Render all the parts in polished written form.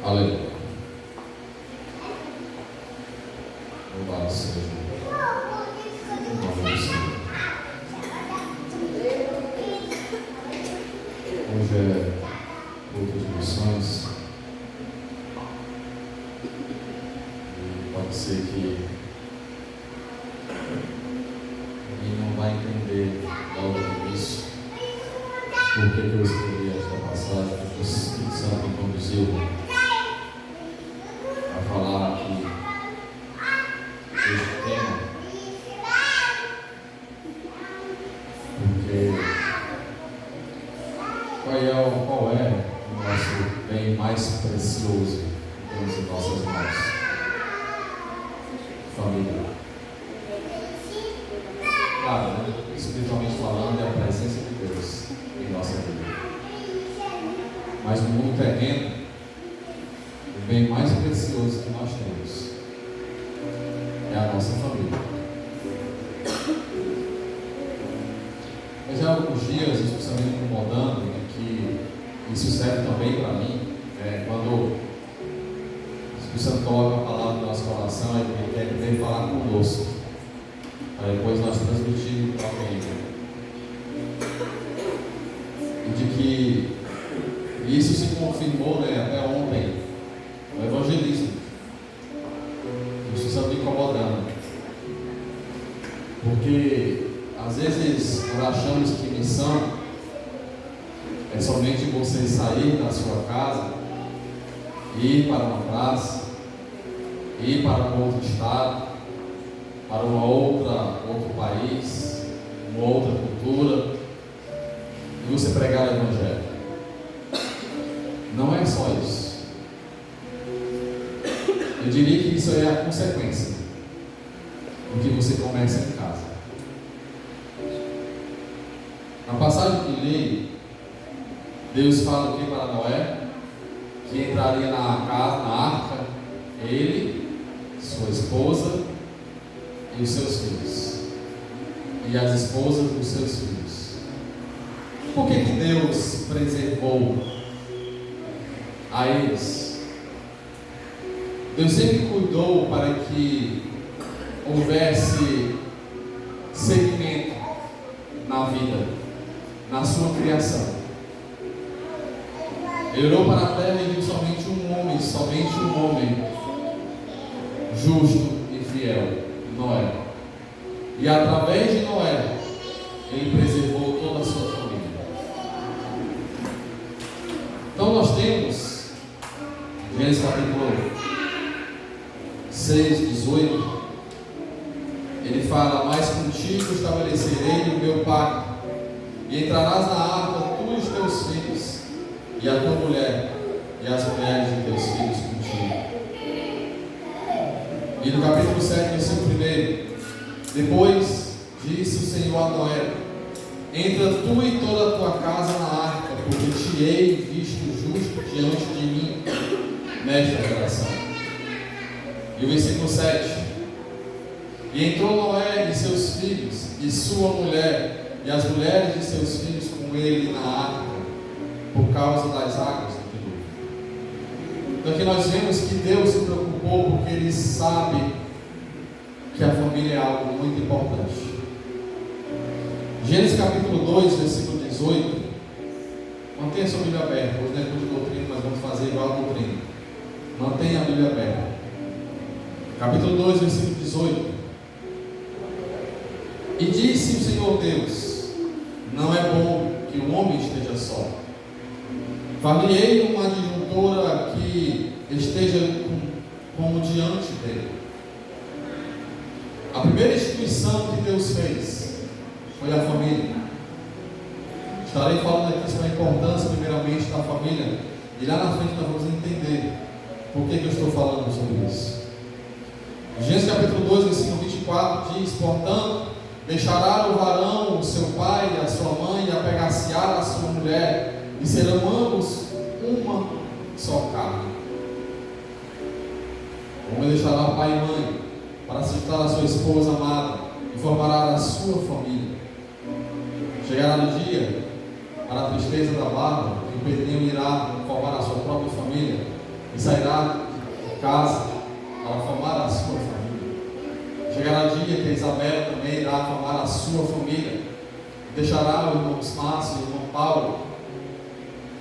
Aleluia. Louvado seja o nome do Senhor. Hoje é culto de missões. E pode ser que alguém não vai entender logo no início por que eu escrevi esta passagem, porque o Espírito Santo me conduziu a falar aqui este tema, porque qual é o nosso bem mais precioso que temos em nossas mãos? Família. Claro, né? Espiritualmente falando, é a presença de Deus em nossa vida. Mas no mundo terreno, o bem mais precioso que nós temos é a nossa família. Mas há alguns dias isso está me incomodando, e que isso serve também para mim, quando o Espírito Santo coloca a palavra no nosso coração, ele quer vir falar conosco, para depois nós transmitirmos para alguém. E de que isso se confirmou, até ontem, no evangelismo. Isso está me incomodando, porque às vezes nós achamos que missão é somente você sair da sua casa, ir para uma praça, ir para um outro estado, para outro país, uma outra cultura, e você pregar o evangelho. Não é só isso. Eu diria que isso é a consequência do que você começa em casa. Na passagem que li, Deus fala o que para Noé? Que entraria na arca, ele, sua esposa e os seus filhos, e as esposas dos seus filhos. Por que Deus preservou a eles? Deus sempre cuidou para que houvesse segmento na vida, na sua criação. Ele olhou para a terra e viu somente um homem justo e fiel, Noé. E através de Noé, ele preservou toda a sua família. Então nós temos Gênesis capítulo 6, 18, ele fala: mas contigo estabelecerei o meu pacto, e entrarás na arca tu e os teus filhos, e a tua mulher, e as mulheres de teus filhos contigo. E no capítulo 7, versículo 1, depois disse o Senhor a Noé: entra tu e toda a tua casa na arca, porque te hei visto justo diante de mim nesta geração. E o versículo 7: e entrou Noé e seus filhos, e sua mulher, e as mulheres de seus filhos com ele na arca, por causa das águas do dilúvio. Então aqui nós vemos que Deus se preocupou, porque Ele sabe que a família é algo muito importante. Gênesis capítulo 2, versículo 18. Mantenha sua Bíblia aberta. Hoje não é culto de doutrina, mas vamos fazer igual a doutrina. Mantenha a Bíblia aberta. Capítulo 2, versículo 18. E disse o Senhor Deus: não é bom que o homem esteja só. Far-lhe-ei uma adjuntora que esteja como diante dele. A primeira instituição que Deus fez foi a família. Estarei falando aqui sobre a importância, primeiramente, da família, e lá na frente nós vamos entender por que eu estou falando sobre isso. Gênesis capítulo 2, versículo 24 diz: portanto, deixará o varão o seu pai e a sua mãe, e apegar-se-á a sua mulher, e serão ambos uma só carne. O homem deixará pai e mãe para se juntar a sua esposa amada, e formará a sua família. Chegará no dia, para a tristeza da barba, que o pernil irá formar a sua própria família, e sairá de casa para formar a sua família. Chegará o dia que Isabel também irá formar a sua família. Deixará o irmão Márcio e o irmão Paulo,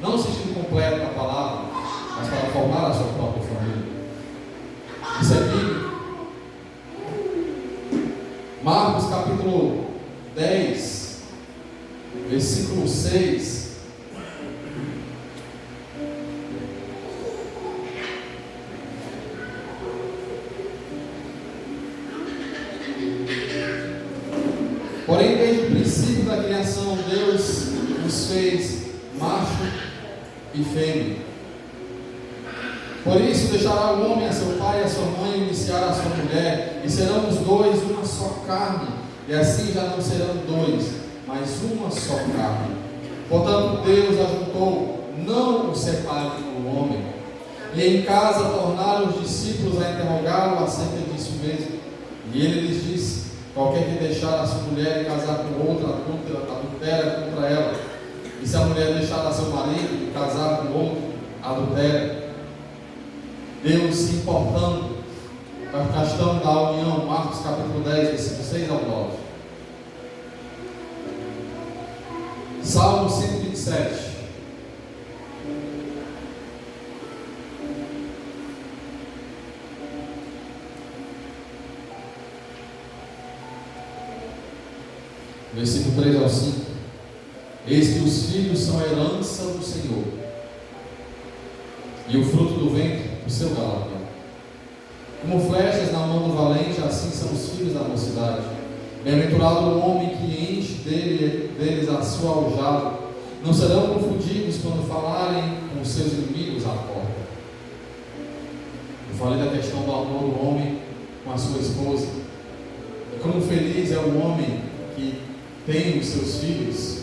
não no sentido completo da palavra, mas para formar a sua própria família. Isso é bíblico. Marcos capítulo 10, versículo 6. Porém, desde o princípio da criação, Deus nos fez macho e fêmea. Por isso, deixará o homem a seu pai e a sua mãe, e iniciará a sua mulher, e serão os dois uma só carne. E assim já não serão dois, mas uma só carne. Portanto, Deus ajuntou, não o separe o homem. E em casa tornaram os discípulos a interrogá-lo acerca disso mesmo. E ele lhes disse: qualquer que deixar a sua mulher e casar com outra, adultera contra ela. E se a mulher deixar a seu marido e casar com outro, adultera. Deus se importando com a questão da união. Marcos capítulo 10, versículo 6 ao 9. Salmo 127. Versículo 3 ao 5. Eis que os filhos são a herança do Senhor, e o fruto do ventre o seu galardão. Como flechas na mão do valente, assim são os filhos da mocidade. Bem-aventurado o homem que enche deles a sua aljava. Não serão confundidos quando falarem com os seus inimigos à porta. Eu falei da questão do amor do homem com a sua esposa. E como feliz é o homem que tem os seus filhos,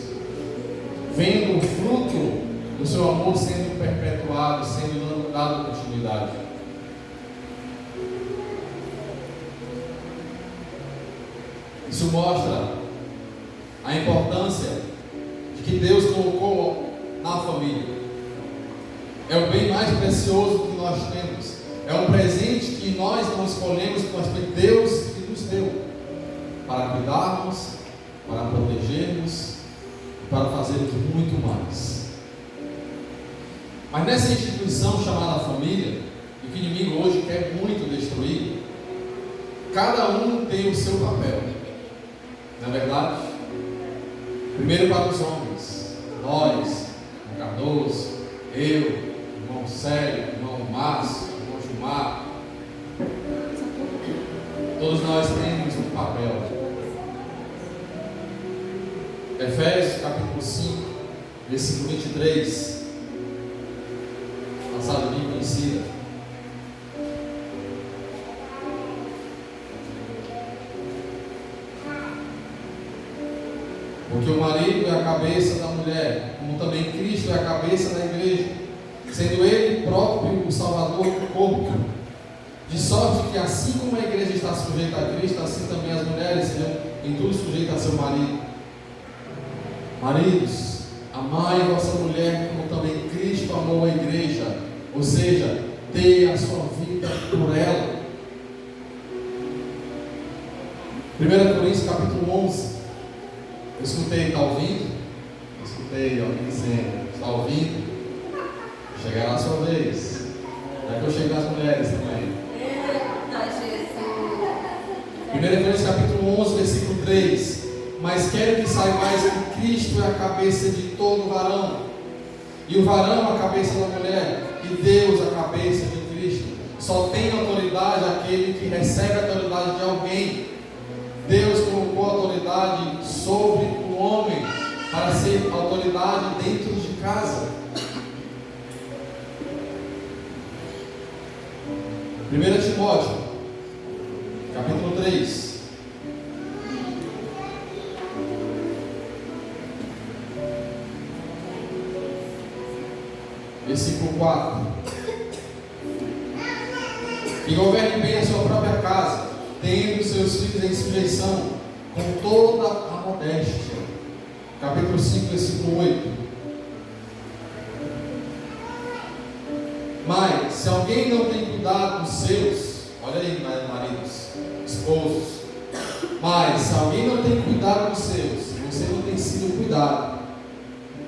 vendo o fruto do seu amor sendo perpetuado, sendo dado continuidade. Isso mostra a importância de que Deus colocou na família. É o bem mais precioso que nós temos. É um presente que nós não escolhemos, mas foi Deus que nos deu para cuidarmos, para protegermos e para fazermos muito mais. Mas nessa instituição chamada família, e que o inimigo hoje quer muito destruir, cada um tem o seu papel. Não é verdade? Primeiro para os homens, nós, o Cardoso, eu, irmão Célio, irmão Márcio, irmão Gilmar, todos nós temos um papel. Efésios capítulo 5, versículo 23. Passagem bem conhecida. Porque o marido é a cabeça da mulher, como também Cristo é a cabeça da igreja, sendo Ele próprio o Salvador do corpo. De sorte que assim como a igreja está sujeita a Cristo, assim também as mulheres sejam em tudo sujeitas a seu marido. Maridos, amai vossa mulher como também Cristo amou a igreja, ou seja, dê a sua vida por ela. 1 Coríntios capítulo 11. Eu escutei, está ouvindo? Eu escutei alguém dizendo, está ouvindo? Chegará a sua vez. É que eu chego nas mulheres também. 1 Coríntios capítulo 11, versículo 3. Mas quero que saibais que Cristo é a cabeça de todo varão, e o varão a cabeça da mulher, e Deus a cabeça de Cristo. Só tem autoridade aquele que recebe a autoridade de alguém. Deus colocou a autoridade sobre o homem para ser autoridade dentro de casa. 1 Timóteo capítulo 3. Versículo 4. Que governe bem a sua própria casa, tendo seus filhos em sujeição, com toda a modéstia. Capítulo 5, versículo 8. Mas, se alguém não tem cuidado dos seus, olha aí, maridos, esposos, mas se alguém não tem cuidado dos seus, você não tem sido cuidado,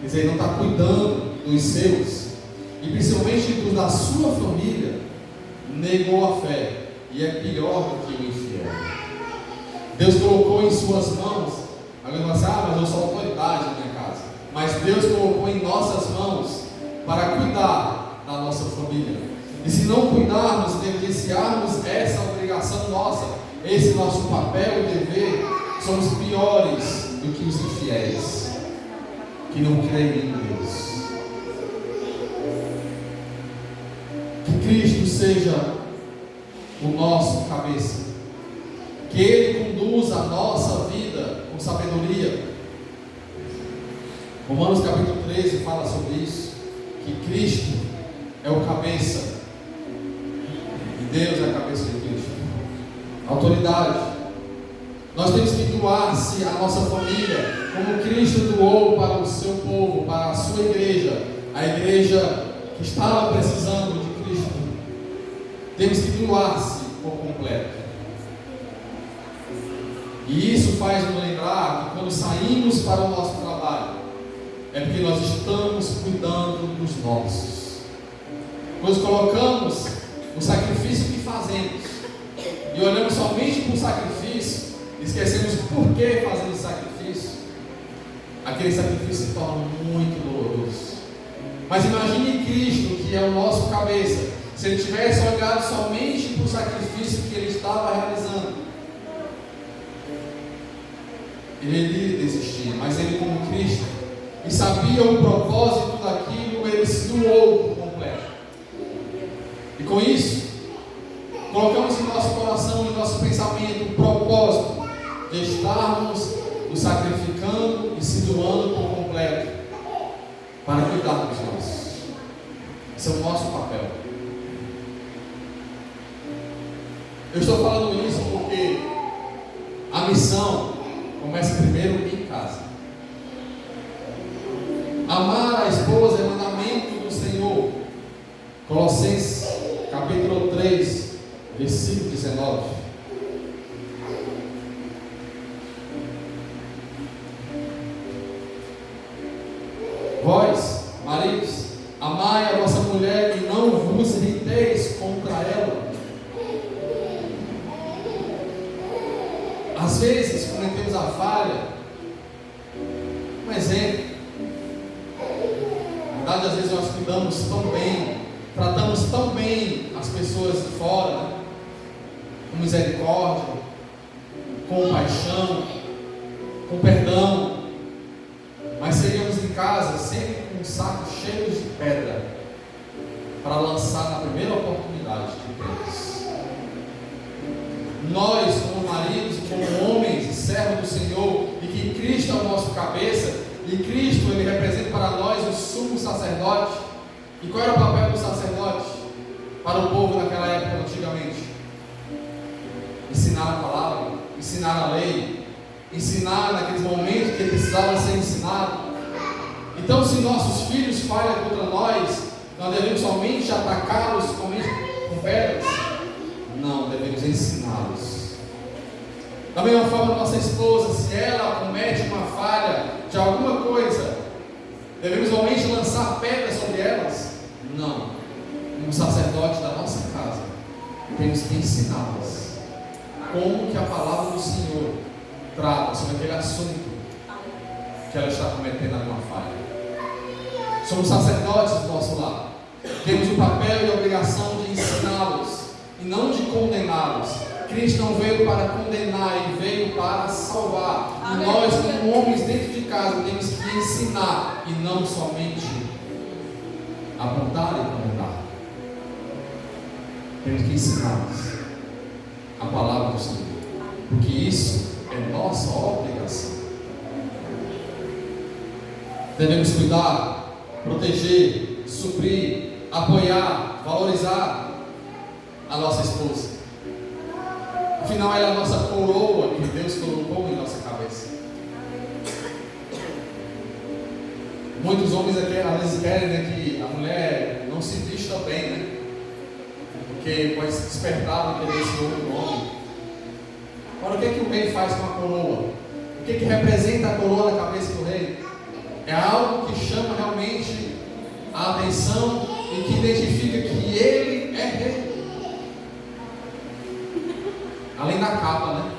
quer dizer, não está cuidando dos seus, e principalmente dos da sua família, negou a fé, e é pior do que o infiel. Deus colocou em suas mãos, alguém vai dizer, mas eu sou autoridade na minha casa, mas Deus colocou em nossas mãos para cuidar da nossa família, e se não cuidarmos, negligenciarmos essa obrigação nossa, esse nosso papel e dever, somos piores do que os infiéis, que não creem em Deus. Que Cristo seja o nosso cabeça, que Ele conduza a nossa vida com sabedoria. Romanos capítulo 13 fala sobre isso, que Cristo é o cabeça, e Deus é a cabeça de Cristo. Autoridade. Nós temos que doar-se à nossa família, como Cristo doou para o seu povo, para a sua igreja, a igreja que estava precisando de Cristo. Temos que doar-se por completo. E isso faz nos lembrar que quando saímos para o nosso trabalho, é porque nós estamos cuidando dos nossos. Nós colocamos o sacrifício que fazemos e olhamos somente para o sacrifício, esquecemos por que fazemos sacrifício. Aquele sacrifício se torna muito doloroso. Mas imagine Cristo, que é o nosso cabeça, se Ele tivesse olhado somente para o sacrifício que Ele estava realizando, Ele iria desistir. Mas Ele, como Cristo, e sabia o propósito daquilo, Ele se doou por completo. E com isso, colocamos em nosso coração, em nosso pensamento, o propósito de estarmos nos sacrificando e se doando por completo para cuidar dos nossos. Esse é o nosso papel. Eu estou falando isso porque a missão começa primeiro em casa. Amar a esposa é mandamento do Senhor. Colossenses capítulo 3, versículo 19. Vós, maridos, amai a vossa mulher e não vos irriteis contra ela. Às vezes cometemos a falha. Um exemplo. Na verdade, às vezes nós cuidamos tão bem, tratamos tão bem as pessoas de fora, né? Com misericórdia, com compaixão, com perdão, mas chegamos em casa sempre com um saco cheio de pedra para lançar na primeira oportunidade que temos. Nós, como maridos, como homens e servos do Senhor, e que Cristo é o nosso cabeça, e Cristo, Ele representa para nós o sumo sacerdote. E qual era o papel do sacerdote para o povo naquela época, antigamente? Ensinar a palavra, ensinar a lei, ensinar naqueles momentos que ele precisava ser ensinado. Então, se nossos filhos falham contra nós, nós devemos somente atacá-los com pedras? Não, devemos ensiná-los. Da mesma forma, nossa esposa, se ela comete uma falha de alguma coisa, devemos somente lançar pedras sobre elas? Não. Como sacerdote da nossa casa, temos que ensiná-las como que a palavra do Senhor trata sobre aquele assunto que ela está cometendo alguma falha. Somos sacerdotes do nosso lar. Temos o papel e a obrigação de ensiná-los e não de condená-los. Cristo não veio para condenar, Ele veio para salvar. E nós, como homens dentro de casa, temos que ensinar e não somente apontar e condenar. Temos que ensiná-los a palavra do Senhor, porque isso é nossa obrigação. Devemos cuidar, proteger, suprir, apoiar, valorizar a nossa esposa. Afinal, ela é a nossa coroa que Deus colocou em nossa cabeça. Muitos homens aqui, às vezes querem, né, que a mulher não se vista bem, né? Porque pode se despertar o interesse de outro homem. Agora, o que o rei faz com a coroa? O que representa a coroa na cabeça do rei? É algo que chama realmente a atenção e que identifica que ele é rei. Além da capa, né?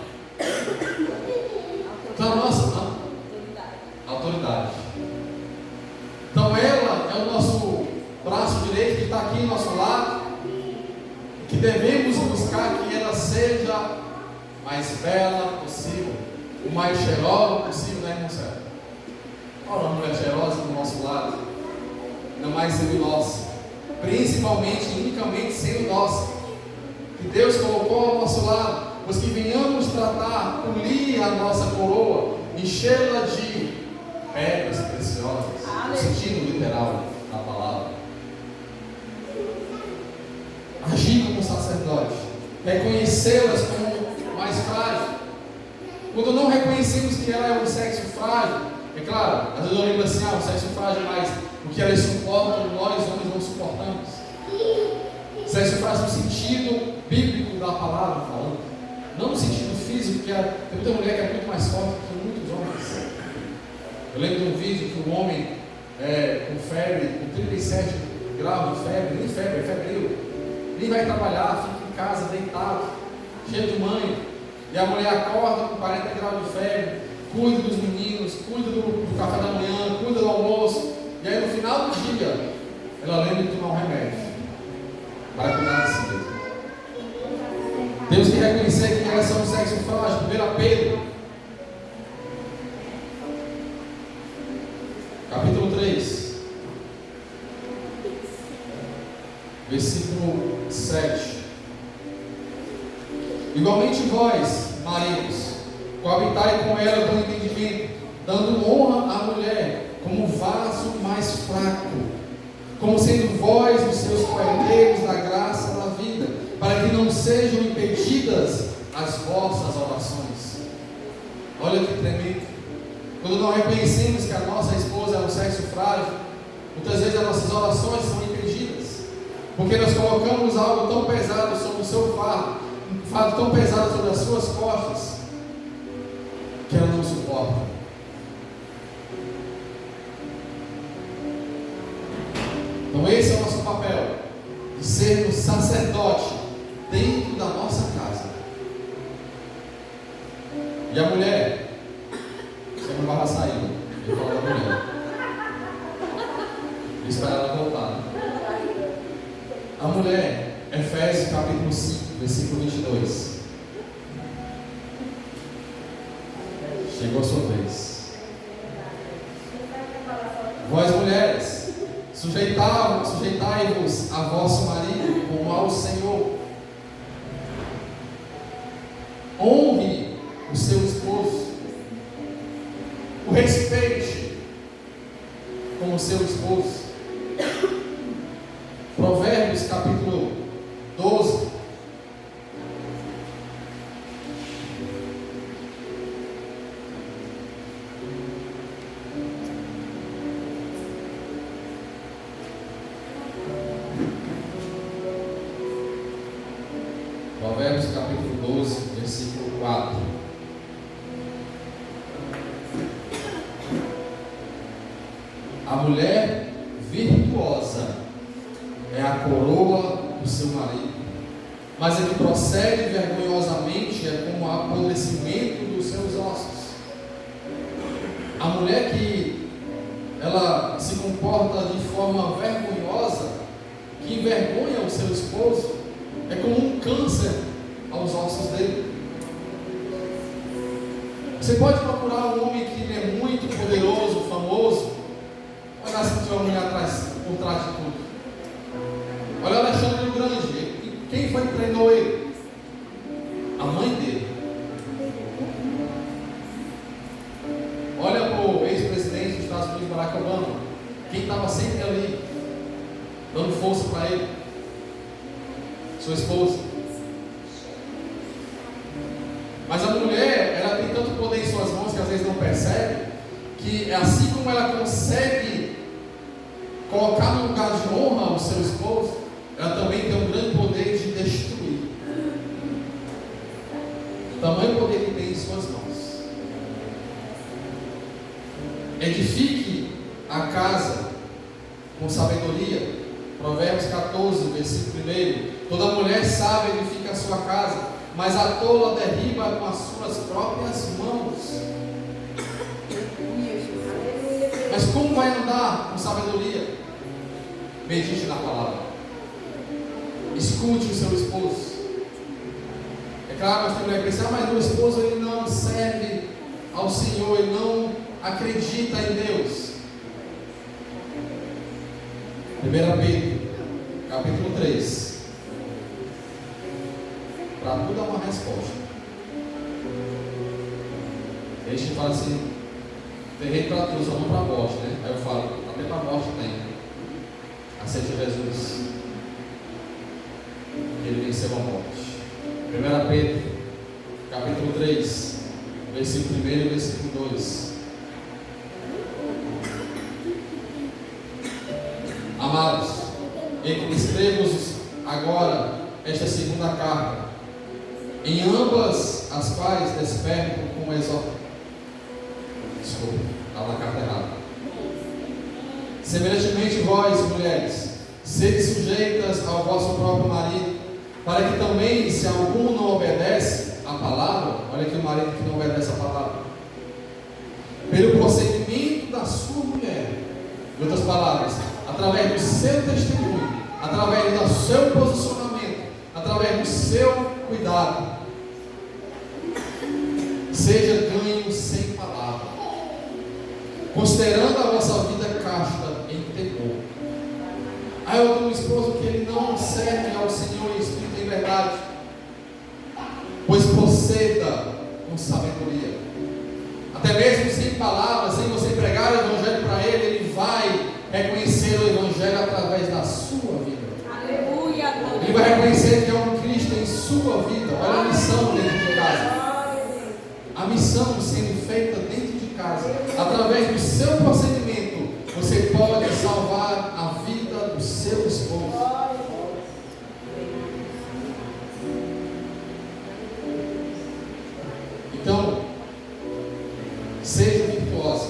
Então, a nossa autoridade. Então, ela é o nosso braço direito que está aqui ao nosso lado, que devemos buscar que ela seja mais bela possível, o mais cheirosa possível, né, irmão Sérgio? Olha uma mulher cheirosa do nosso lado, ainda mais sendo nossa, principalmente, unicamente sendo nossa, que Deus colocou ao nosso lado, pois que venhamos tratar, polir a nossa coroa, enchê-la de pedras preciosas, no sentido literal da palavra. Agir como sacerdote, reconhecê-las como mais frágil. Quando não reconhecemos que ela é um sexo frágil, é claro, às vezes eu lembro assim, o sexo frágil, mas o que elas suportam, nós homens não suportamos. Sexo frágil no sentido bíblico da palavra falando, não no sentido físico, porque tem muita mulher que é muito mais forte que muitos homens. Eu lembro de um vídeo que um homem com febre, com 37 graus de febre, nem febre, é febril, nem vai trabalhar, fica em casa deitado, cheio de manho, e a mulher acorda com 40 graus de febre, cuida dos meninos, cuida do café da manhã, cuida do almoço, e aí no final do dia ela lembra de tomar um remédio para cuidar de si mesmo. Temos que reconhecer que elas são um sexo frágil. 1 Pedro capítulo 3 versículo 7. Igualmente vós, maridos, coabitai com ela com entendimento, dando honra à mulher como vaso mais fraco, como sendo vós os seus coerdeiros da graça da vida, para que não sejam impedidas as vossas orações. Olha que tremendo. Quando não reconhecemos que a nossa esposa é um sexo frágil, muitas vezes as nossas orações são impedidas, porque nós colocamos algo tão pesado sobre o seu fardo, um fardo tão pesado sobre as suas costas, que ela não suporta. Então esse é o nosso papel, de sermos sacerdote dentro da nossa casa. E a mulher, você não vai sair, eu falo da mulher, vou esperar ela voltar. A mulher, Efésios capítulo 5, versículo 22. Chegou a sua vez. Vós mulheres, sujeitai-vos a vosso marido como ao Senhor. Honre o seu esposo, o respeite como seu esposo. Provérbios capítulo 12. Provérbios capítulo 12, versículo 4. A mulher virtuosa é a coroa do seu marido, mas a que procede vergonhosamente é como o apodrecimento dos seus ossos. A mulher que ela se comporta de forma vergonhosa, que envergonha o seu esposo, é como um câncer aos ossos dele. Você pode procurar um homem que é muito poderoso, famoso. Olha se tiver uma mulher atrás, por trás de tudo. Olha o Alexandre o Grande. Quem foi que treinou ele? A mãe dele. Olha para o ex-presidente dos Estados Unidos, Barack Obama. Quem estava sempre ali, dando força para ele? Sua esposa. Mas a mulher, ela tem tanto poder em suas mãos que às vezes não percebe, que assim como ela consegue colocar no lugar de honra o seu esposo, ela também tem um grande poder de destruir. O tamanho poder que tem em suas mãos. Edifique a casa com sabedoria. Provérbios 14, versículo 1. Toda mulher sábia edifica a sua casa, mas a tola derriba com as suas próprias mãos. Mas como vai andar com sabedoria? Medite na palavra. Escute o seu esposo. É claro, nós temos que pensar, mas meu esposo ele não serve ao Senhor, ele não acredita em Deus. 1 Pedro, capítulo 3. Para tudo há uma resposta. A gente fala assim, tem rei para tudo, só não para a morte, né? Aí eu falo, até para a morte tem. Aceite Jesus. Ele venceu a morte. 1 Pedro, capítulo 3, versículo 1 e versículo 2. Amados, escrevo-vos agora esta segunda carta, em ambas as quais desperto com exortação. Desculpa, estava na carta errada. Semelhantemente vós, mulheres, sede sujeitas ao vosso próprio marido, para que também, se algum não obedece à palavra, olha aqui o marido que não obedece à palavra, pelo procedimento da sua mulher, em outras palavras, através do seu testemunho, através do seu posicionamento, através do seu cuidado, seja ganho sem palavra, considerando a vossa vida casta em temor. Aí eu tenho um esposo que ele não serve ao Senhor em espírito e em verdade, pois proceda com sabedoria, até mesmo sem palavras, sem você pregar o Evangelho para ele, ele vai reconhecer o Evangelho através da sua vida. Aleluia. Ele vai reconhecer que é um Cristo em sua vida. Olha a missão dentro de casa. A missão sendo feita dentro de casa. Através do seu procedimento, você pode salvar a vida do seu esposo. Então, seja virtuosa.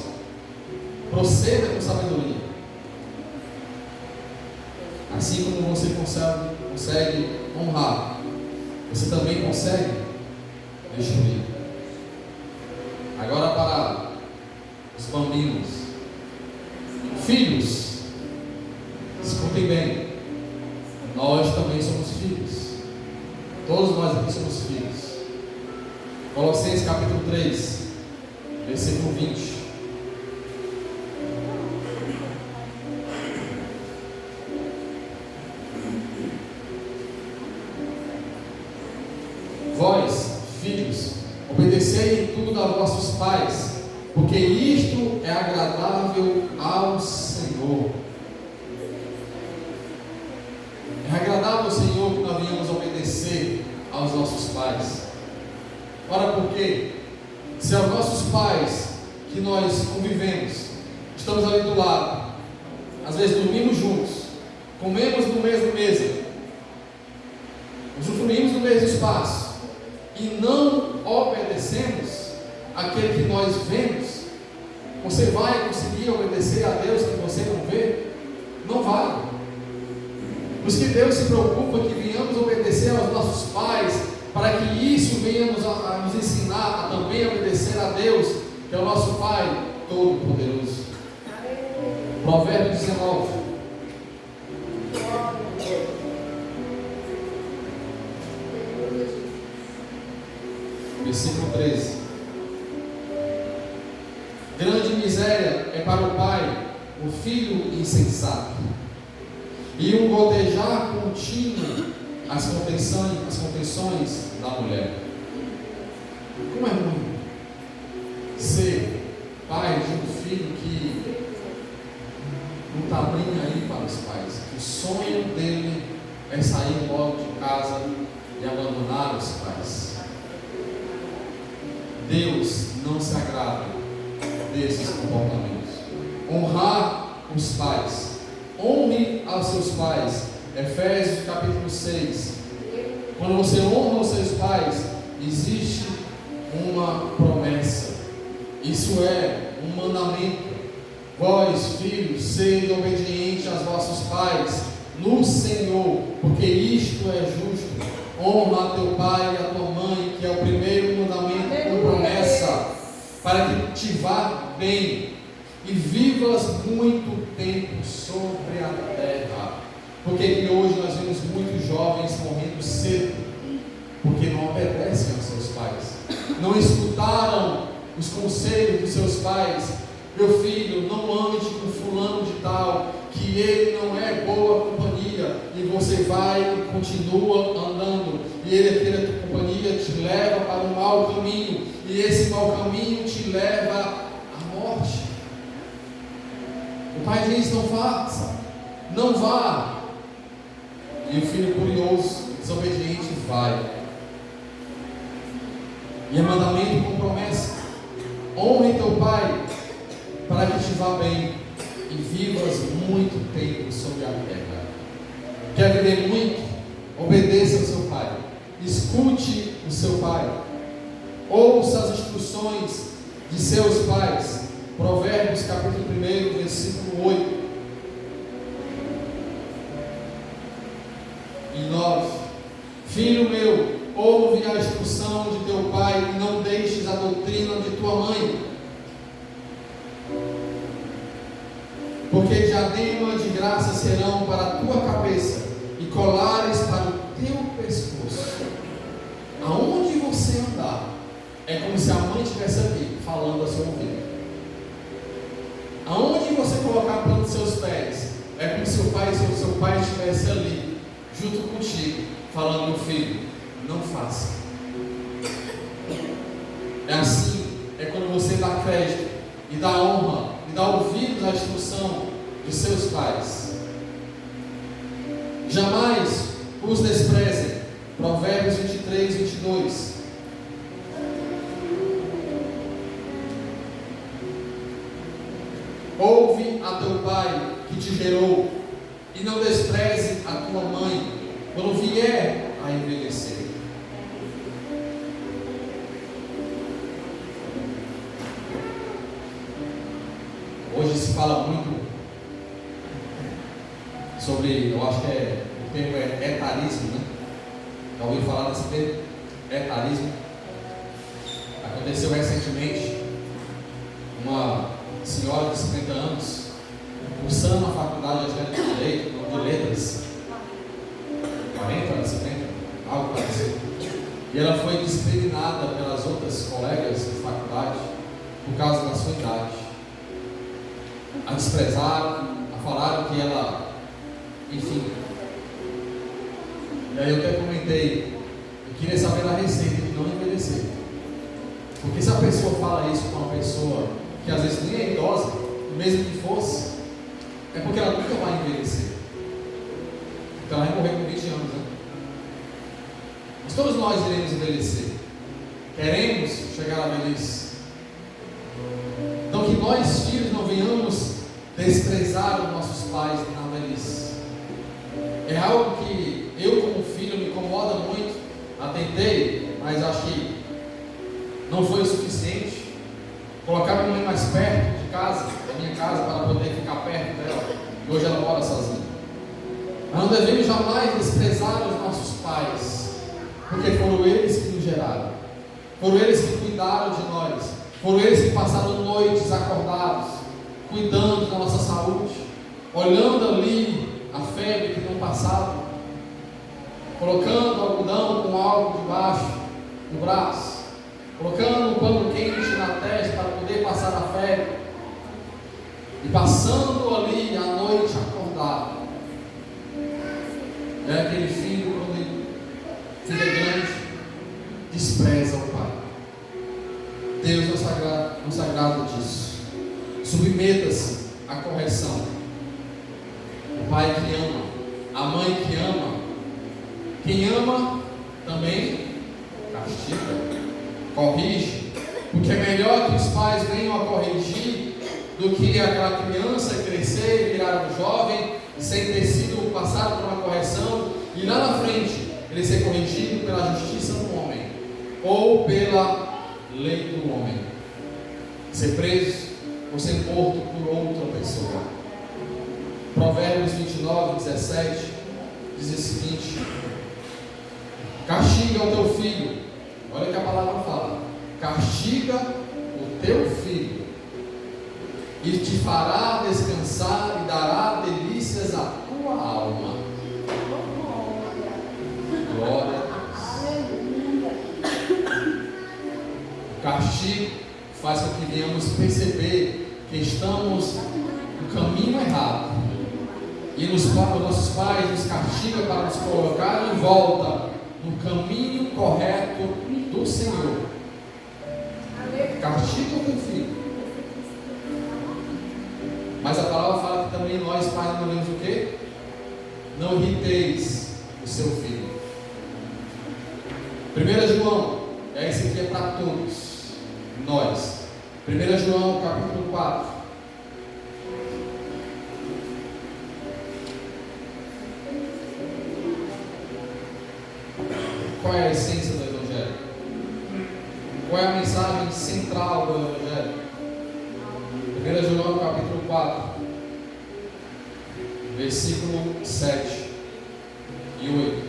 Proceda com sabedoria. Assim como você consegue honrar, você também consegue destruir. Agora para os bambinos. Filhos, escutem bem, nós também somos filhos. Todos nós aqui somos filhos. Colossenses capítulo 3, versículo 20. Vós, filhos, obedecei em tudo a vossos pais, porque isto é agradável ao Senhor. É agradável ao Senhor que nós venhamos obedecer aos nossos pais. Ora, por quê? Se aos nossos pais que nós convivemos, estamos ali do lado, às vezes dormimos juntos, comemos no mesmo mesa, usufruímos do mesmo espaço, e não obedecemos aquele que nós vemos, você vai conseguir obedecer a Deus que você não vê? Não vai. Por isso que Deus se preocupa que venhamos obedecer aos nossos pais, para que isso venha nos ensinar a também obedecer a Deus, que é o nosso Pai Todo-Poderoso. Provérbios 19. Versículo 13. Grande miséria é para o pai o filho insensato, e um gotejar contínuo as contenções da mulher. Como é ruim ser pai de um filho que não está abrindo aí para os pais, que o sonho dele é sair logo de casa e abandonar os pais. Deus não se agrada desses comportamentos. Honrar os pais honre aos seus pais. Efésios capítulo 6. Quando você honra os seus pais, existe uma promessa. Isso é um mandamento. Vós, filhos, sede obedientes aos vossos pais no Senhor, porque isto é justo. Honra a teu pai e a tua mãe, que é o primeiro mandamento com promessa, para que te vá bem e vivas muito tempo sobre a terra. Porque que hoje nós vemos muitos jovens morrendo cedo, porque não obedecem aos seus pais, não escutaram os conselhos dos seus pais. Meu filho, não ande com fulano de tal, que ele não é boa companhia, e você vai e continua andando, e ele, aquele a tua companhia, te leva para um mau caminho, e esse mau caminho te leva à morte. O pai diz: não faça, não vá. E o filho curioso, desobediente, vai. E é mandamento com promessa: honre teu pai, para que te vá bem e vivas muito tempo sobre a terra. Quer viver muito? Obedeça ao seu pai, escute o seu pai, ouça as instruções de seus pais. Provérbios capítulo 1, versículo 8 e 9. Filho meu, ouve a instrução de teu pai e não deixes a doutrina de tua mãe, porque diadema de graça serão para a tua cabeça e colares para o teu pescoço. Aonde você andar, é como se a mãe estivesse aqui falando a seu ouvido. Aonde você colocar a planta dos seus pés, é como se o seu pai estivesse ali, junto contigo, falando: meu filho, não faça. É assim, é quando você dá crédito e dá honra e dá ouvidos à instrução de seus pais. Jamais os desprezem. Provérbios 23, 22. Ouve a teu pai que te gerou, e não despreze a tua mãe quando vier a envelhecer. Hoje se fala muito sobre, eu acho que o termo é etarismo, né? Já ouviu falar desse termo? Etarismo. Aconteceu recentemente uma senhora de 50 anos, cursando a faculdade de Direito, de Letras, 40, 50, algo parecido. E ela foi discriminada pelas outras colegas de faculdade por causa da sua idade. A desprezaram, a falaram que ela, enfim. E aí eu até comentei, eu queria saber da receita de não envelhecer. Porque se a pessoa fala isso com uma pessoa que às vezes nem é idosa, mesmo que fosse, é porque ela nunca vai envelhecer. Então ela vai morrer com 20 anos, né? Mas todos nós iremos envelhecer. Queremos chegar à velhice. Então que nós, filhos, não venhamos desprezar os nossos pais na velhice. É algo que eu, como filho, me incomoda muito. Atentei, mas acho que não foi o suficiente. Colocar minha mãe mais perto de casa, da minha casa, para poder ficar perto dela. E hoje ela mora sozinha. Mas não devemos jamais desprezar os nossos pais, porque foram eles que nos geraram, foram eles que cuidaram de nós, foram eles que passaram noites acordados, cuidando da nossa saúde, olhando ali a febre que não passava, colocando algodão com algo debaixo do braço, colocando um pano quente na testa para poder passar a febre, e passando ali a noite acordado. É aquele filho, quando ele fica grande, despreza o pai. Deus nos agrada disso. Submeta-se à correção. O pai que ama, a mãe que ama. Quem ama também castiga, corrige, porque é melhor que os pais venham a corrigir do que aquela criança crescer e virar um jovem sem ter sido passado por uma correção, e lá na frente ele ser corrigido pela justiça do homem, ou pela lei do homem, ser preso ou ser morto por outra pessoa. Provérbios 29:17 diz o seguinte: castiga o teu filho, olha que a palavra fala, castiga o teu filho, e te fará descansar e dará delícias à tua alma. Glória a Deus. O castigo faz com que venhamos perceber que estamos no caminho errado, e os nossos pais nos castigam para nos colocar de volta no caminho correto do Senhor. Castiga o teu filho. Mas a palavra fala que também nós, pais, não devemos o quê? Não irriteis o seu filho. 1 João, esse aqui é para todos nós. 1 João capítulo 4. Qual é a essência do Evangelho? Qual é a mensagem central do Evangelho? 1 João capítulo 4, versículo 7 e 8.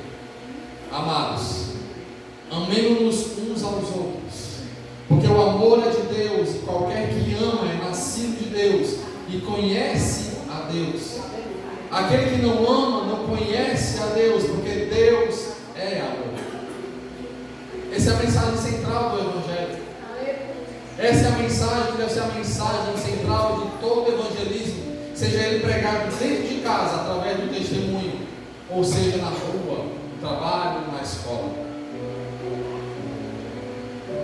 Amados, amemo-nos uns aos outros, porque o amor é de Deus, e qualquer que ama é nascido de Deus e conhece a Deus. Aquele que não ama não conhece a Deus, porque Deus é amor. Essa é a mensagem central do Evangelho. Essa é a mensagem que deve ser a mensagem central de todo evangelismo, seja ele pregado dentro de casa, através do testemunho, ou seja na rua, no trabalho, na escola.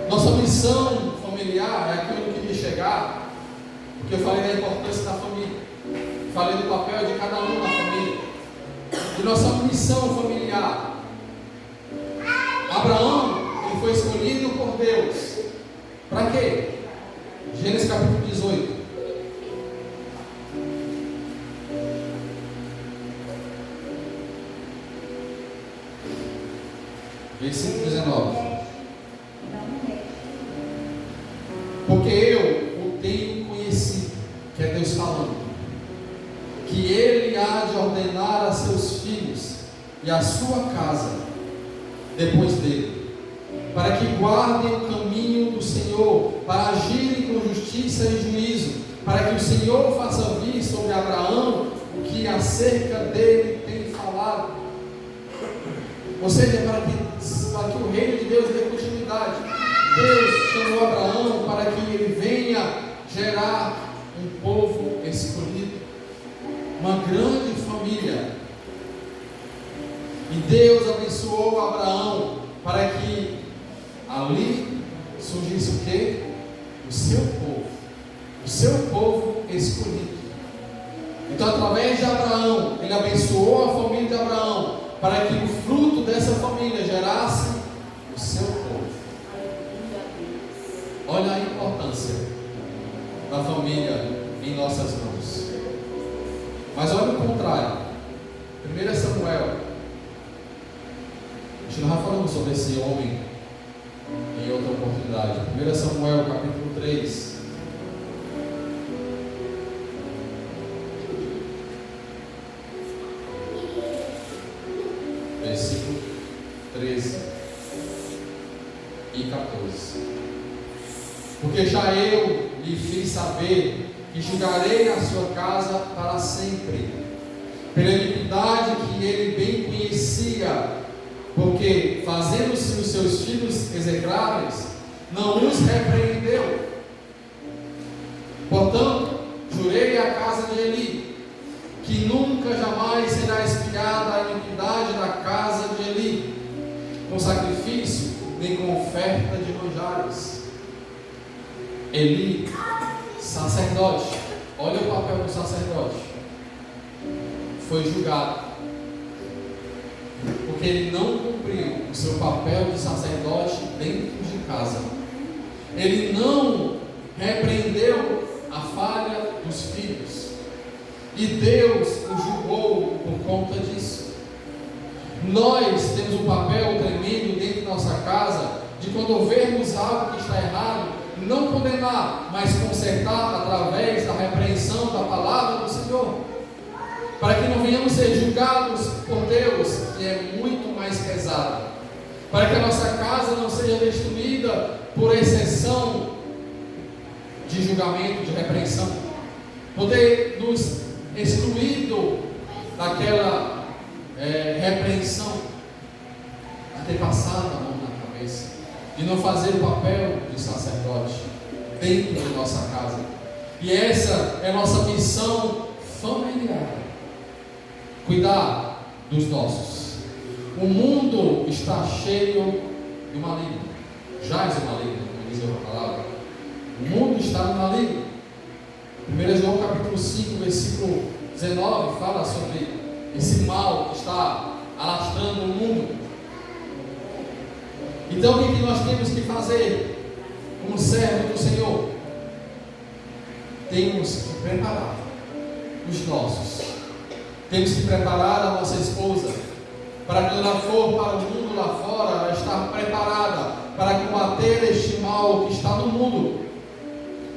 Nossa missão familiar é aquilo que eu queria chegar, porque eu falei da importância da família, falei do papel de cada um na família, de nossa missão familiar. Abraão, ele foi escolhido por Deus. Para quê? Gênesis capítulo 18. Versículo 19. Porque eu o tenho conhecido, que é Deus falando, que Ele há de ordenar a seus filhos e a sua casa depois dele, para que guardem o caminho do Senhor, para agirem com justiça e juízo, para que o Senhor faça vir sobre Abraão o que acerca dele tem falado. Ou seja, para que o reino de Deus dê continuidade. Deus chamou Abraão para que ele venha gerar um povo escolhido, uma grande família. E Deus abençoou Abraão para que ali surgisse o quê? O seu povo escolhido. Então, através de Abraão, ele abençoou a família de Abraão, para que o fruto dessa família gerasse o seu povo. Olha a importância da família em nossas mãos. Mas olha o contrário. 1 Samuel. A gente não já falamos sobre esse homem em outra oportunidade. 1 Samuel capítulo 3. Versículo 13 e 14. Porque já eu lhe fiz saber que julgarei a sua casa para sempre, pela iniquidade que ele bem conhecia, porque fazendo-se os seus filhos execráveis, não os repreendeu. Portanto, jurei à casa de Eli, que nunca jamais será expiada a iniquidade da casa de Eli, com sacrifício, nem com oferta de manjares. Eli, sacerdote, olha o papel do sacerdote, foi julgado, porque ele não cumpriu o seu papel de sacerdote dentro de casa. Ele não repreendeu a falha dos filhos, e Deus o julgou conta disso. Nós temos um papel tremendo dentro da nossa casa, de quando vermos algo que está errado, não condenar, mas consertar através da repreensão da palavra do Senhor, para que não venhamos ser julgados por Deus, que é muito mais pesado, para que a nossa casa não seja destruída por exceção de julgamento, de repreensão, por ter nos excluído daquela repreensão, de ter passado a mão na cabeça, de não fazer o papel de sacerdote dentro de nossa casa. E essa é a nossa missão familiar: cuidar dos nossos. O mundo está cheio de maligno, jaz o maligno, como diz a palavra. O mundo está no maligno. 1 João capítulo 5, versículo 19 fala sobre esse mal que está alastrando o mundo. Então, o que nós temos que fazer como servo do Senhor? Temos que preparar os nossos. Temos que preparar a nossa esposa, para quando ela for para o mundo lá fora, ela estar preparada para combater este mal que está no mundo.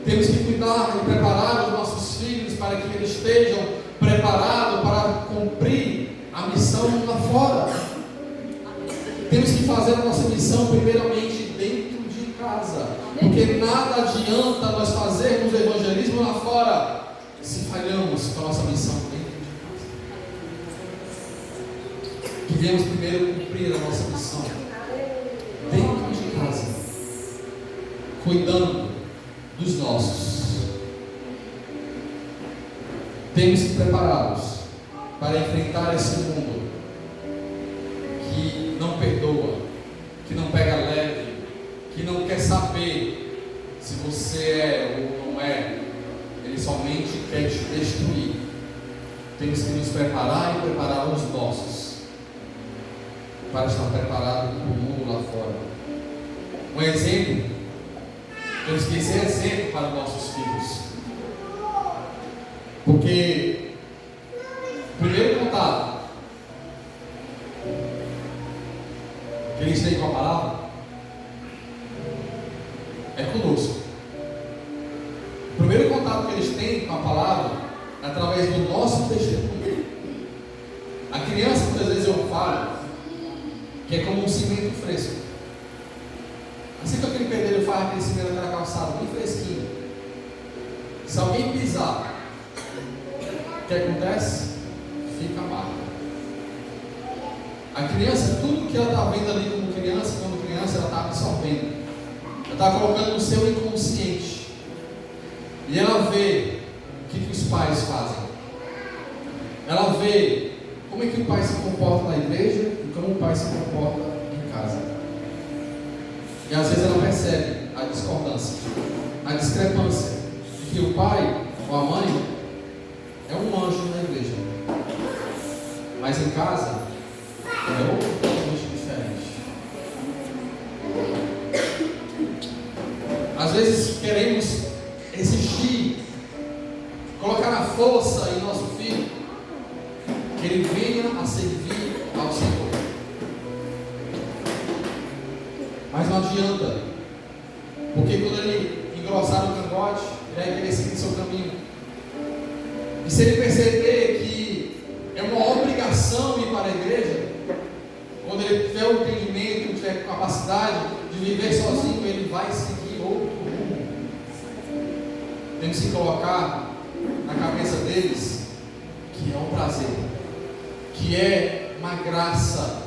Temos que cuidar e preparar os nossos filhos para que eles estejam preparados para cumprir a missão lá fora. Temos que fazer a nossa missão primeiramente dentro de casa, porque nada adianta nós fazermos o evangelismo lá fora se falhamos com a nossa missão dentro de casa. Que viemos primeiro cumprir a nossa missão dentro de casa, cuidando dos nossos. Temos que prepará-los para enfrentar esse mundo que não perdoa, que não pega leve, que não quer saber se você é ou não é. Ele somente quer te destruir. Temos que nos preparar e preparar os nossos para estar preparado para o mundo lá fora. Um exemplo, temos que ser exemplo para os nossos filhos, porque o primeiro contato que eles têm com a palavra é conosco. O primeiro contato que eles têm com a palavra é através do nosso testemunho. A criança, muitas vezes eu falo que é como um cimento fresco. Assim que aquele pedreiro faz aquele cimento naquela calçada bem fresquinho, se alguém pisar, o que acontece? Fica marca. A criança, tudo que ela está vendo ali como criança, quando criança, ela está absorvendo, ela está colocando no seu inconsciente, e ela vê o que os pais fazem, ela vê como é que o pai se comporta na igreja e como o pai se comporta em casa, e às vezes ela percebe a discordância, a discrepância, de que o pai ou a mãe é um anjo na igreja, mas em casa é totalmente diferente. Às vezes queremos exigir, colocar a força em nosso filho, que ele venha a servir ao Senhor. Mas não adianta, porque quando ele engrossar o cangote, ele vai querer seguir seu caminho. E se ele perceber que é uma obrigação ir para a igreja, quando ele tiver o entendimento, tiver capacidade de viver sozinho, ele vai seguir outro rumo. Temos que colocar na cabeça deles que é um prazer, que é uma graça,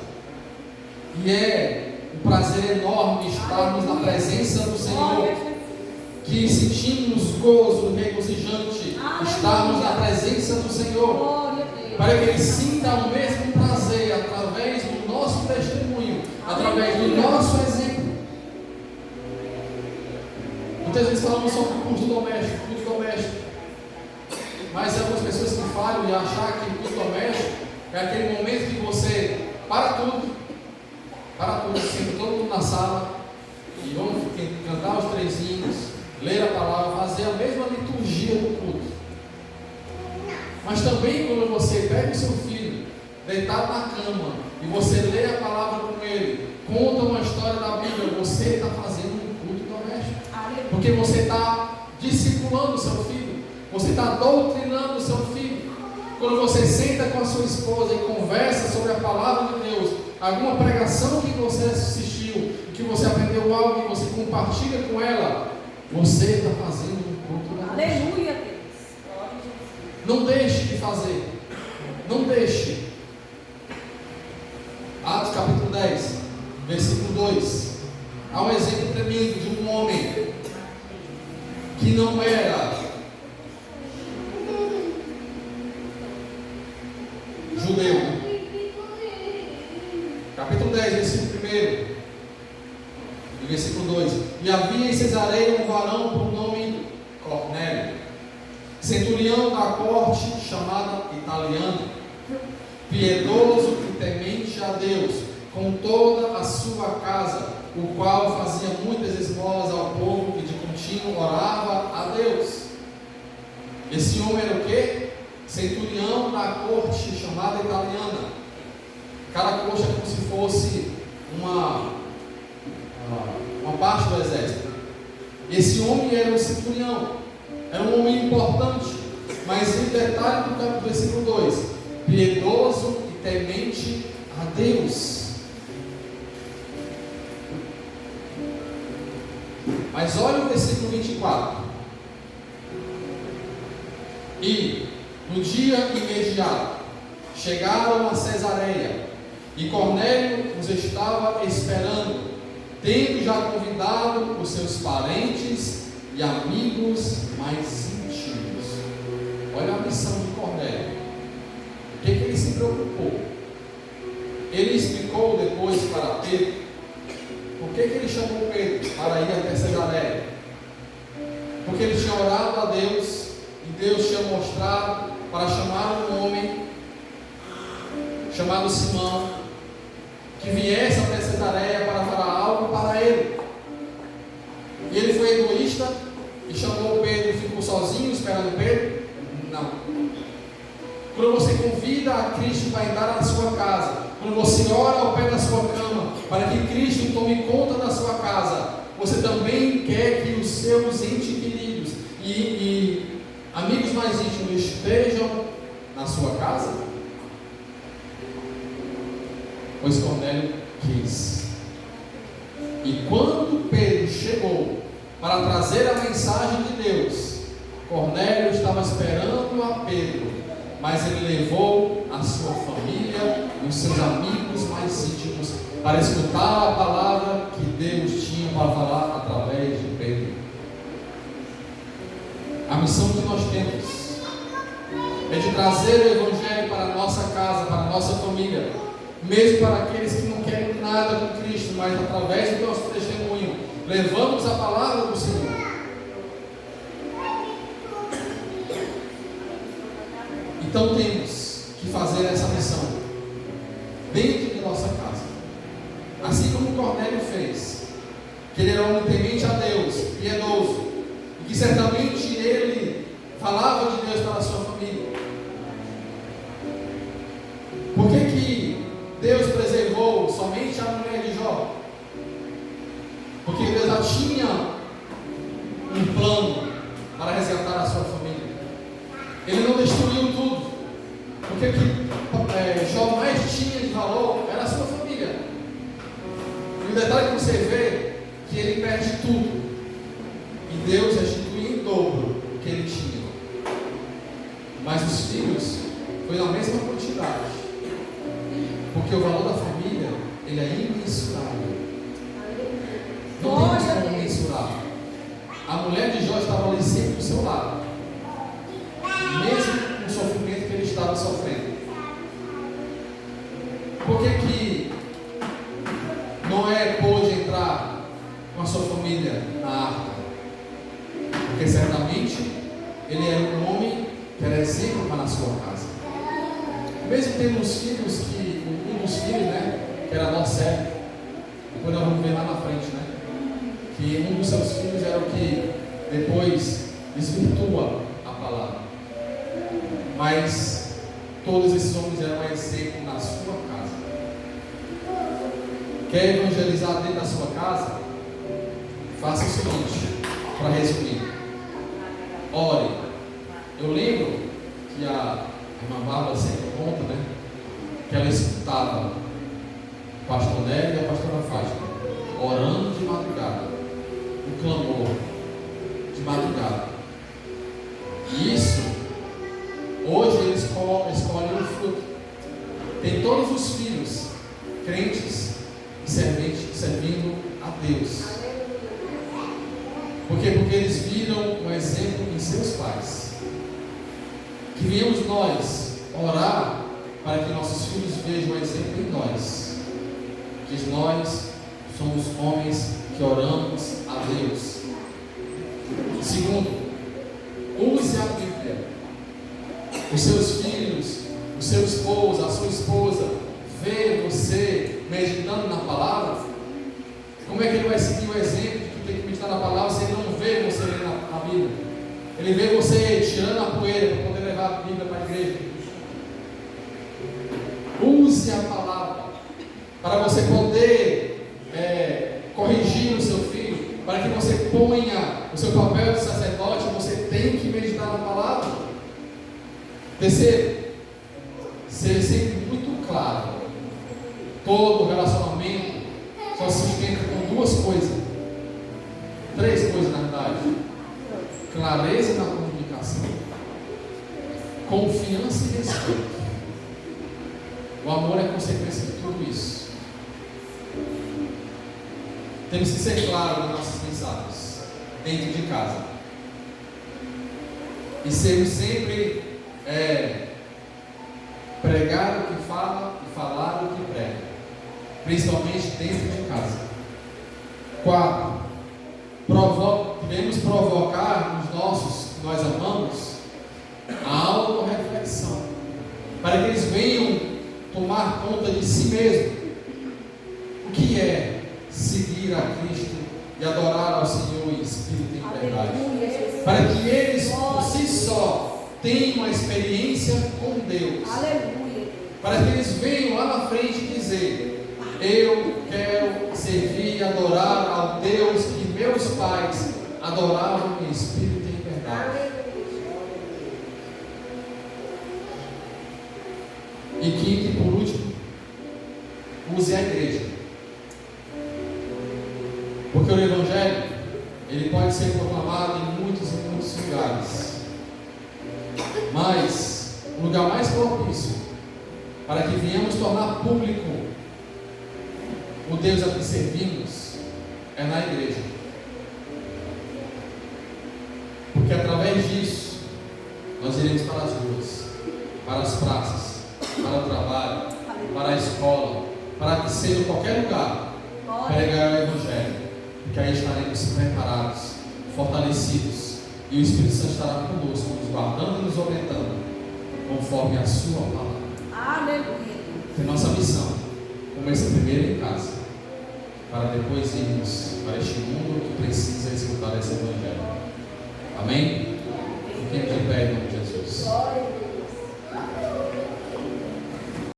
e é um prazer enorme estarmos na presença do Senhor, que sentimos gozo regozijante estarmos na presença do Senhor, para que ele sinta o mesmo prazer através do nosso testemunho, através do nosso exemplo. Muitas vezes falamos sobre culto doméstico, mas há algumas pessoas que falham de achar que o culto doméstico é aquele momento que você para tudo, senta todo mundo na sala e vamos cantar os 3 hinos, ler a palavra, fazer a mesma liturgia do culto. Mas também quando você pega o seu filho deitado na cama, e você lê a palavra com ele, conta uma história da Bíblia, você está fazendo um culto doméstico. Porque você está discipulando o seu filho, você está doutrinando o seu filho. Quando você senta com a sua esposa e conversa sobre a palavra de Deus, alguma pregação que você assistiu, que você aprendeu algo e você compartilha com ela, você está fazendo um culto doméstico. Aleluia, Deus. Não deixe de fazer. Não deixe. Atos capítulo 10, versículo 2. Há um exemplo tremendo de um homem que não era judeu. Capítulo 10, versículo 1 e versículo 2. E havia em Cesareia um varão por nome Cornélio, centurião da corte chamada Italiana, piedoso e temente a Deus, com toda a sua casa, o qual fazia muitas esmolas ao povo e de contínuo orava a Deus. Esse homem era o quê? Centurião da corte chamada Italiana. Cada corte é como se fosse uma parte do exército. Esse homem era um centurião, era um homem importante, mas o detalhe do versículo 2: piedoso e temente a Deus. Mas olha o versículo 24. E no dia imediato chegaram a Cesareia, e Cornélio os estava esperando, tendo já convidado os seus parentes e amigos mais íntimos. Olha a missão de Cornélio. O que ele se preocupou? Ele explicou depois para Pedro por que ele chamou Pedro para ir até Cesareia. Porque ele tinha orado a Deus e Deus tinha mostrado para chamar um homem chamado Simão, que viesse até Cesareia para falar algo para ele. E ele foi egoísta e chamou Pedro e ficou sozinho esperando Pedro? Não. Quando você convida a Cristo para entrar na sua casa, quando você ora ao pé da sua cama para que Cristo tome conta da sua casa, você também quer que os seus entes queridos e amigos mais íntimos estejam na sua casa? Pois Cornélio quis. E quando Pedro chegou para trazer a mensagem de Deus, Cornélio estava esperando a Pedro, mas ele levou a sua família e os seus amigos mais íntimos para escutar a palavra que Deus tinha para falar através de Pedro. A missão que nós temos é de trazer o Evangelho para a nossa casa, para a nossa família, mesmo para aqueles que não querem nada com Cristo, mas através do nosso testemunho, levamos a palavra do Senhor. Então temos que fazer essa missão dentro de nossa casa, assim como Cornélio fez, que ele era um temente a Deus, piedoso, e que certamente ele falava de Deus para a sua família. Por que Deus preservou somente a mulher de Jó? Porque Deus já tinha um plano para resgatar a sua família. Ele não destruiu tudo, porque o que Jó mais tinha de valor era a sua família. E o detalhe que você vê, que ele perde tudo, e Deus restitui em dobro o que ele tinha. Mas os filhos foi na mesma quantidade, porque o valor da família, ele é imensurável. Não tem como mensurar. A mulher de Jó estava ali sempre do seu lado, mesmo com o sofrimento que ele estava sofrendo. Por que Noé pôde entrar com a sua família na arca? Porque certamente ele era um homem que era exemplo para a sua casa. Mesmo tendo uns filhos que, um dos filhos, que era Noé, depois nós vamos ver lá na frente, que um dos seus filhos era o que depois desvirtua a palavra. Mas todos esses homens eram exemplo na sua casa. Quer evangelizar dentro da sua casa? Faça o seguinte, para resumir: ore. Eu lembro que a irmã Bárbara sempre conta, né, que ela escutava o pastor Nélio e a pastora Fátima orando de madrugada, o clamor de madrugada. E isso, hoje eles escolhem o fruto. Tem todos os filhos crentes e servindo a Deus. Por quê? Porque eles viram um exemplo em seus pais. Que viemos nós orar para que nossos filhos vejam um exemplo em nós. Que nós somos homens que oramos a Deus. Segundo, use a Bíblia. Os seus filhos, o seu esposo, a sua esposa, vê você meditando na palavra. Como é que ele vai seguir o exemplo de que tem que meditar na palavra se ele não vê você lendo a Bíblia? Ele vê você tirando a poeira para poder levar a Bíblia para a igreja. Use a palavra para você poder corrigir o seu filho, para que você ponha o seu papel de sacerdote. Você tem que meditar na palavra. Terceiro, seja sempre muito claro. Todo relacionamento só se sustenta com duas coisas, três coisas na verdade: clareza na comunicação, confiança e respeito. O amor é consequência de tudo isso. Temos que ser claros nas nossas mensagens dentro de casa e sermos sempre pregar o que fala e falar o que prega, principalmente dentro de casa. 4. Devemos provocar nos nossos que nós amamos a autorreflexão, para que eles venham tomar conta de si mesmo. O que é seguir a Cristo e adorar ao Senhor em espírito e em verdade? Para que eles por si só tenham uma experiência com Deus. Aleluia. Para que eles venham lá na frente dizer: eu quero servir e adorar ao Deus que meus pais adoravam em espírito e em verdade. E quinto e por último, use a igreja. Porque o Evangelho, ele pode ser proclamado em muitos e muitos lugares. Mas o lugar mais propício para que venhamos tornar público o Deus a que servimos é na igreja. Porque através disso nós iremos para as ruas, para as praças, para o trabalho, para a escola, para que seja em qualquer lugar pregar o Evangelho, porque aí estaremos preparados, fortalecidos, e o Espírito Santo estará conosco, nos guardando e nos orientando conforme a sua palavra. Aleluia. Que nossa missão começa primeiro em casa, para depois irmos para este mundo que precisa escutar esse Evangelho. Amém? Fiquem de pé em nome de Jesus.